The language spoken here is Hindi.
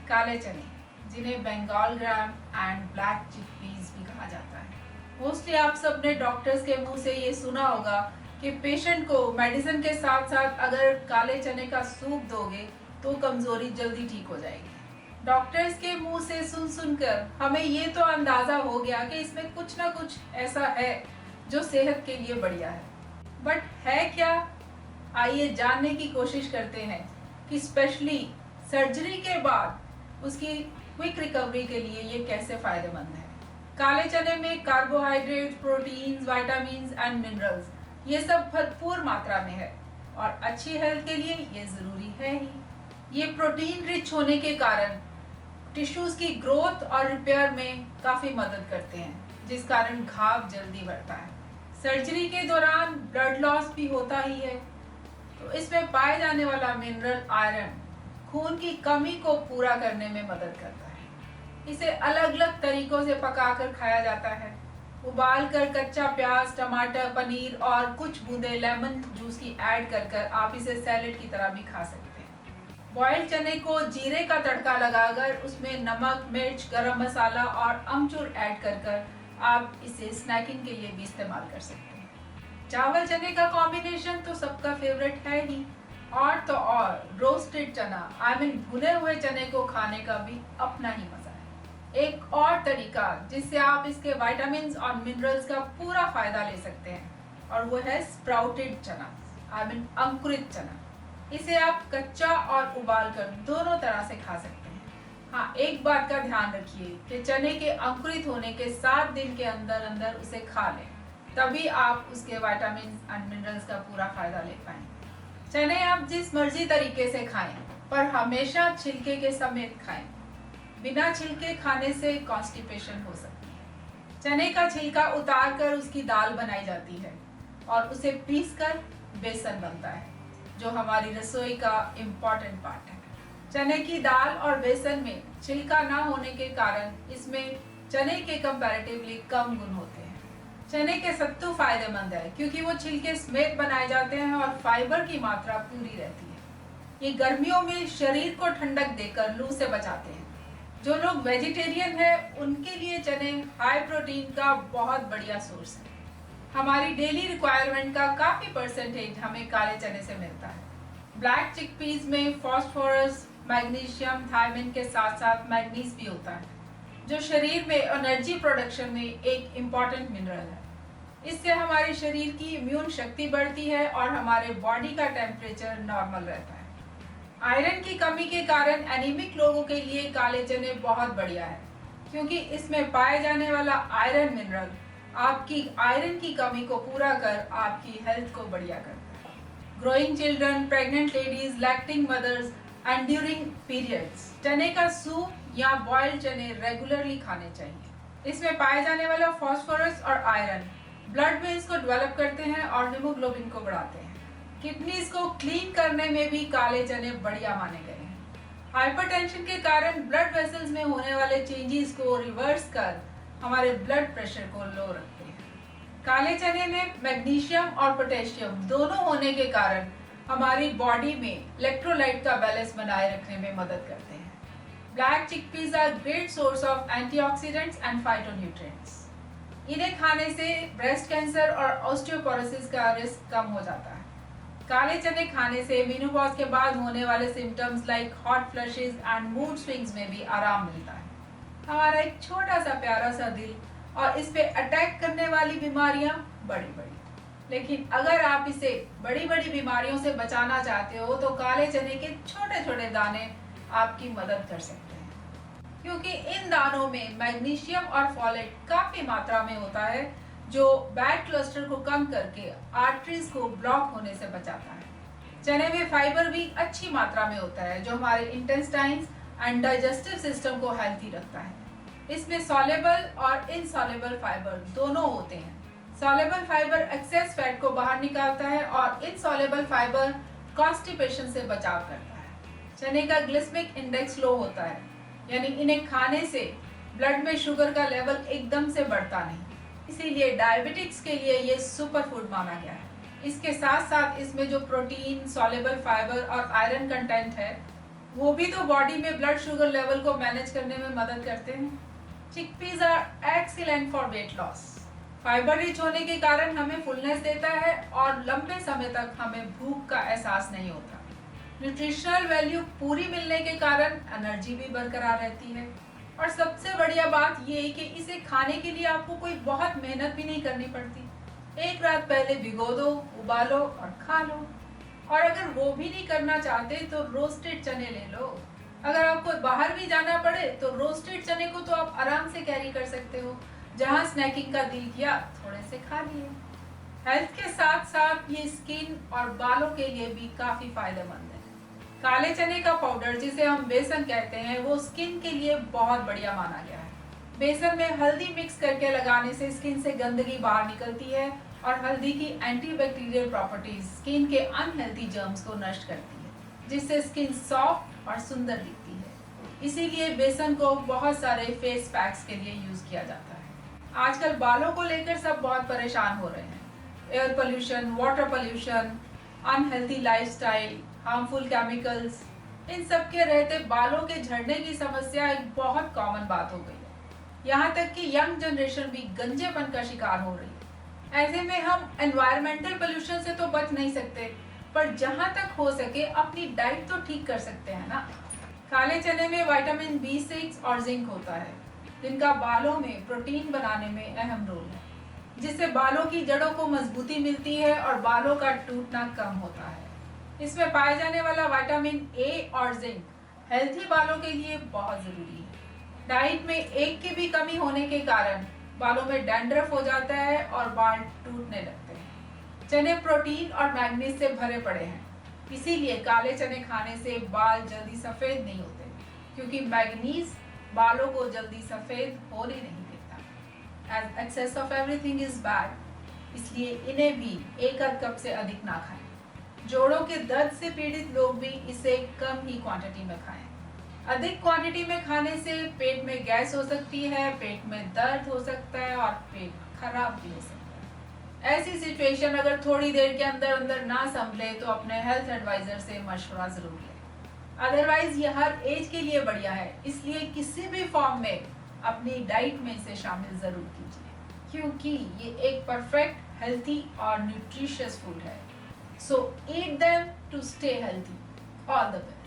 काले चने, जिन्हें Bengal gram and black chickpeas भी कहा जाता है। मोस्टली आप सबने डॉक्टर्स के मुंह से ये सुना होगा कि पेशेंट को मेडिसिन के साथ साथ अगर काले चने का सूप दोगे तो कमजोरी जल्दी ठीक हो जाएगी। डॉक्टर्स के मुंह से सुनकर हमें ये तो अंदाजा हो गया कि इसमें कुछ ना कुछ ऐसा है जो सेहत के लिए बढ़िया है, बट है क्या? आइए जानने की कोशिश करते हैं कि स्पेशली सर्जरी के बाद उसकी क्विक रिकवरी के लिए ये कैसे फायदेमंद है। काले चने में carbohydrate, proteins, vitamins and minerals ये सब भरपूर मात्रा में है और अच्छी हेल्थ के लिए ये जरूरी है ही। ये प्रोटीन रिच होने के कारण टिश्यूज की ग्रोथ और रिपेयर में काफी मदद करते हैं, जिस कारण घाव जल्दी बढ़ता है। सर्जरी के दौरान ब्लड लॉस भी होता ही है, तो इसमें पाए जाने वाला मिनरल आयरन खून की कमी को पूरा करने में मदद करता है। इसे अलग अलग तरीकों से पकाकर खाया जाता है। उबाल कर कच्चा प्याज, टमाटर, पनीर और कुछ बूंदे लेमन जूस की ऐड कर आप इसे सैलेड की तरह भी खा सकते हैं। बॉइल्ड चने को जीरे का तड़का लगाकर उसमें नमक, मिर्च, गरम मसाला और अमचूर ऐड कर आप इसे स्नैकिंग के लिए भी इस्तेमाल कर सकते हैं। चावल चने का कॉम्बिनेशन तो सबका फेवरेट है ही, और तो और रोस्टेड चना भुने हुए चने को खाने का भी अपना ही मजा है। एक और तरीका जिससे आप इसके विटामिन्स और मिनरल्स का पूरा फायदा ले सकते हैं और वो है स्प्राउटेड चना, अंकुरित चना। इसे आप कच्चा और उबाल कर दोनों तरह से खा सकते हैं। हाँ, एक बात का ध्यान रखिए कि चने के अंकुरित होने के 7 दिन के अंदर अंदर उसे खा लें, तभी आप उसके विटामिन एंड मिनरल्स का पूरा फायदा ले पाएंगे। चने आप जिस मर्जी तरीके से खाएं, पर हमेशा छिलके के समेत खाएं। बिना छिलके खाने से कॉन्स्टिपेशन हो सकती है। चने का छिलका उतार कर उसकी दाल बनाई जाती है और उसे पीसकर बेसन बनता है, जो हमारी रसोई का इम्पोर्टेंट पार्ट है। चने की दाल और बेसन में छिलका ना होने के कारण इसमें चने के कंपैरेटिवली कम गुण होते हैं। चने के सत्तू फायदेमंद है क्योंकि वो छिलके समेत बनाए जाते हैं और फाइबर की मात्रा पूरी रहती है। ये गर्मियों में शरीर को ठंडक देकर लू से बचाते हैं। जो लोग वेजिटेरियन है उनके लिए चने हाई प्रोटीन का बहुत बढ़िया सोर्स है। हमारी डेली रिक्वायरमेंट का काफी परसेंटेज हमें काले चने से मिलता है। ब्लैक चिकपीस में फास्फोरस, मैग्नीशियम, थायमिन के साथ साथ मैग्नीज भी होता है, जो शरीर में एनर्जी प्रोडक्शन में एक इम्पॉर्टेंट मिनरल है। इससे हमारे शरीर की इम्यून शक्ति बढ़ती है और हमारे बॉडी का टेम्परेचर नॉर्मल रहता है। आयरन की कमी के कारण एनीमिक लोगों के लिए काले चने बहुत बढ़िया है, क्योंकि इसमें पाए जाने वाला आयरन मिनरल आपकी आयरन की कमी को पूरा कर आपकी हेल्थ को बढ़िया करता है। Growing children, pregnant ladies, lactating mothers and during periods चने का सूप या बॉइल्ड चने रेगुलरली खाने चाहिए। इसमें पाए जाने वाला फास्फोरस और आयरन ब्लड वेन्स को डेवलप करते हैं और हीमोग्लोबिन को बढ़ाते हैं। किडनीज को क्लीन करने में भी काले चने बढ़िया माने गए हैं। हाइपरटेंशन के कारण ब्लड वेसल्स में होने वाले चेंजेस को रिवर्स कर हमारे ब्लड प्रेशर को लो रखते हैं। काले चने में मैग्नीशियम और पोटेशियम दोनों होने के कारण हमारी बॉडी में इलेक्ट्रोलाइट का बैलेंस बनाए रखने में मदद करते हैं। Black chickpeas are great source of antioxidants and phytonutrients. इन्हें खाने से ब्रेस्ट कैंसर और ऑस्टियोपोरोसिस का रिस्क कम हो जाता है। काले चने खाने से मेनोपॉज के बाद होने वाले symptoms like hot flushes and mood swings में भी आराम मिलता है। हमारा एक छोटा सा प्यारा सा दिल और इस पे अटैक करने वाली बीमारियां बड़ी बड़ी, लेकिन अगर आप इसे बड़ी बड़ी बीमारियों से बचाना चाहते हो तो काले चने के छोटे छोटे दाने आपकी मदद कर सकते हैं, क्योंकि इन दानों में मैग्नीशियम और फॉलेट काफी मात्रा में होता है, जो बैड कोलेस्ट्रॉल को कम करके आर्टरीज को ब्लॉक होने से बचाता है। चने में फाइबर भी अच्छी मात्रा में होता है, जो हमारे इंटेस्टाइन्स एंड डाइजेस्टिव सिस्टम को हेल्थी रखता है। इसमें सॉल्युबल और इनसॉल्युबल फाइबर दोनों होते हैं। सॉल्युबल फाइबर एक्सेस फैट को बाहर निकालता है और इनसॉल्युबल फाइबर कॉन्स्टिपेशन से बचाव करता है। चने का ग्लिसेमिक इंडेक्स लो होता है, यानी इन्हें खाने से ब्लड में शुगर का लेवल एकदम से बढ़ता नहीं, इसीलिए डायबिटिक्स के लिए ये सुपर फूड माना गया है। इसके साथ साथ इसमें जो प्रोटीन, सॉल्युबल फाइबर और आयरन कंटेंट है वो भी तो बॉडी में ब्लड शुगर लेवल को मैनेज करने में मदद करते हैं। Chickpeas are excellent for weight loss. Fibre rich होने के कारण हमें फुलनेस देता है और लंबे समय तक हमें भूख का एहसास नहीं होता। न्यूट्रिशनल वैल्यू पूरी मिलने के कारण एनर्जी भी बरकरार रहती है। और सबसे बढ़िया बात ये है कि इसे खाने के लिए आपको कोई बहुत मेहनत भी नहीं करनी पड़ती। एक रात पहले भिगो दो, उबालो और खा लो। और अगर वो भी नहीं करना चाहते तो रोस्टेड चने ले लो। अगर आपको बाहर भी जाना पड़े तो रोस्टेड चने को तो आप आराम से कैरी कर सकते हो। जहां स्नैकिंग का दिल किया थोड़े से खा लिए। हेल्थ के साथ साथ ये स्किन और बालों के लिए भी काफी फायदेमंद है। काले चने का पाउडर, जिसे हम बेसन कहते हैं, वो स्किन के लिए बहुत बढ़िया माना गया है। बेसन में हल्दी मिक्स करके लगाने से स्किन से गंदगी बाहर निकलती है और हल्दी की एंटीबैक्टीरियल प्रॉपर्टीज स्किन के अनहेल्दी जर्म्स को नष्ट करती है, जिससे स्किन सॉफ्ट और सुंदर दिखती है। इसीलिए बेसन को बहुत सारे फेस पैक्स के लिए यूज किया जाता है। आजकल बालों को लेकर सब बहुत परेशान हो रहे हैं। Air pollution, water pollution, unhealthy lifestyle, harmful chemicals, इन सब के रहते बालों के झड़ने की समस्या एक बहुत कॉमन बात हो गई है। यहाँ तक कि यंग जनरेशन भी गंजेपन का शिकार हो रही है। ऐसे में हम एनवायरमेंटल पोल्यूशन से तो बच नहीं सकते, पर जहां तक हो सके अपनी डाइट तो ठीक कर सकते हैं ना। काले चने में विटामिन B6 और जिंक होता है, जिनका बालों में प्रोटीन बनाने में अहम रोल है, जिससे बालों की जड़ों को मजबूती मिलती है और बालों का टूटना कम होता है। इसमें पाए जाने वाला विटामिन A और जिंक हेल्थी बालों के लिए बहुत जरूरी है। डाइट में एक की भी कमी होने के कारण बालों में डैंड्रफ हो जाता है और बाल टूटने लगते हैं। चने प्रोटीन और मैग्नीज से भरे पड़े हैं, इसीलिए काले चने खाने से बाल जल्दी सफेद नहीं होते, क्योंकि मैग्नीज बालों को जल्दी सफेद होने नहीं देता। As excess of everything is bad, इसलिए इन्हें भी एक आध कप से अधिक ना खाएं। जोड़ों के दर्द से पीड़ित लोग भी इसे कम ही क्वांटिटी में खाएं। अधिक क्वांटिटी में खाने से पेट में गैस हो सकती है, पेट में दर्द हो सकता है और पेट खराब भी हो सकता है। ऐसी सिचुएशन अगर थोड़ी देर के अंदर अंदर ना संभले तो अपने हेल्थ एडवाइजर से मशवरा जरूर लें। अदरवाइज ये हर एज के लिए बढ़िया है, इसलिए किसी भी फॉर्म में अपनी डाइट में इसे शामिल जरूर कीजिए, क्योंकि ये एक परफेक्ट, हेल्थी और न्यूट्रिशियस फूड है। So eat them to stay healthy. All the best.